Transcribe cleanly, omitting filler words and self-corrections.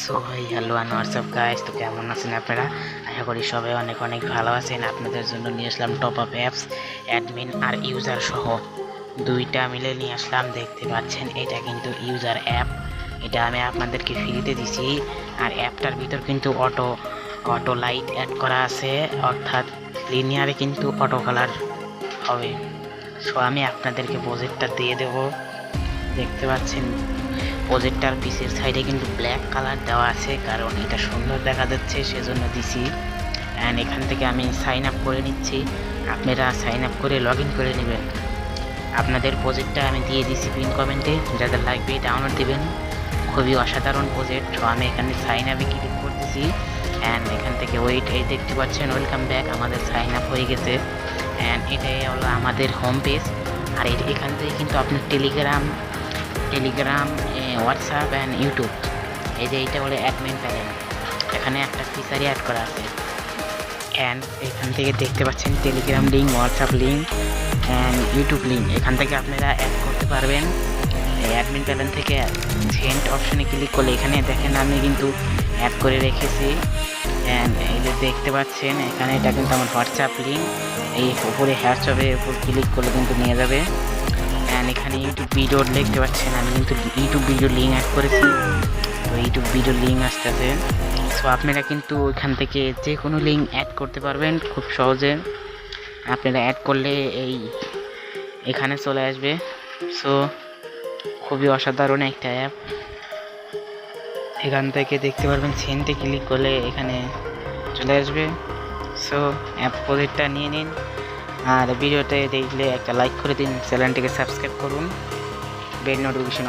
So hi hello and WhatsApp guys, তো কেমন আছেন আপনারা? আশা করি সবাই অনেক অনেক ভালো আছেন। আপনাদের জন্য নিয়ে আসলাম টপ আপ অ্যাপস, অ্যাডমিন আর ইউজার সহ দুইটা মিলে নিয়ে আসলাম। দেখতে পাচ্ছেন এটা কিন্তু ইউজার অ্যাপ, এটা আমি আপনাদেরকে ফ্রিতে দিছি। আর অ্যাপটার ভিতর কিন্তু অটো লাইট অ্যাড করা আছে, অর্থাৎ লিনিয়ারে কিন্তু অটো কালার হবে। সো আমি আপনাদেরকে প্রজেক্টটা দিয়ে দেবো। দেখতে পাচ্ছেন প্রজেক্টটার পিছের সাইডে কিন্তু ব্ল্যাক কালার দেওয়া আছে, কারণ এটা সুন্দর দেখা যাচ্ছে সেজন্য দিছি। অ্যান্ড এখান থেকে আমি সাইন আপ করে নিচ্ছি, আপনারা সাইন আপ করে লগ ইন করে নেবেন। আপনাদের প্রজেক্টটা আমি দিয়ে দিছি পিন কমেন্টে, যাদের লাগবে ডাউনলোড দেবেন। খুবই অসাধারণ প্রজেক্ট। তো আমি এখানে সাইন আপে ক্লিক করতেছি অ্যান্ড এখান থেকে ওয়েট, এই দেখতে পাচ্ছেন ওয়েলকাম ব্যাক, আমাদের সাইন আপ হয়ে গেছে। অ্যান্ড এটাই হলো আমাদের হোম পেজ। আর এখান থেকে কিন্তু আপনার টেলিগ্রাম, হোয়াটসঅ্যাপ অ্যান্ড ইউটিউব, এই যে এইটা হলো অ্যাডমিন প্যানেল, এখানে একটা ফিচারই অ্যাড করা আছে। অ্যান্ড এখান থেকে দেখতে পাচ্ছেন Telegram link, WhatsApp link and YouTube link, এখান থেকে আপনারা অ্যাড করতে পারবেন। এই অ্যাডমিন প্যানেল থেকে সেন্ড অপশনে ক্লিক করলে এখানে দেখেন আমি কিন্তু অ্যাড করে রেখেছি। অ্যান্ড এই যে দেখতে পাচ্ছেন এখানে এটা কিন্তু আমার হোয়াটসঅ্যাপ লিঙ্ক, এই উপরে হোয়াটসঅ্যাপের উপর ক্লিক করলে কিন্তু নিয়ে যাবে। অ্যান্ড এখানে ইউটিউব ভিডিও দেখতে পাচ্ছেন, আমি কিন্তু ইউটিউব ভিডিও লিঙ্ক অ্যাড করেছি, তো ইউটিউব ভিডিও লিঙ্ক আসতেছে। সো আপনারা কিন্তু ওইখান থেকে যে কোনো লিঙ্ক অ্যাড করতে পারবেন খুব সহজে। আপনারা অ্যাড করলে এখানে চলে আসবে। সো খুবই অসাধারণ একটা অ্যাপ। এখান থেকে দেখতে পারবেন সেন্টে ক্লিক করলে এখানে চলে আসবে। সো অ্যাপ প্রজেক্টটা নিয়ে নিন, আর ভিডিওতে দেখলে একটা লাইক করে দিন, চ্যানেলটিকে সাবস্ক্রাইব করুন, বেল নোটিফিকেশন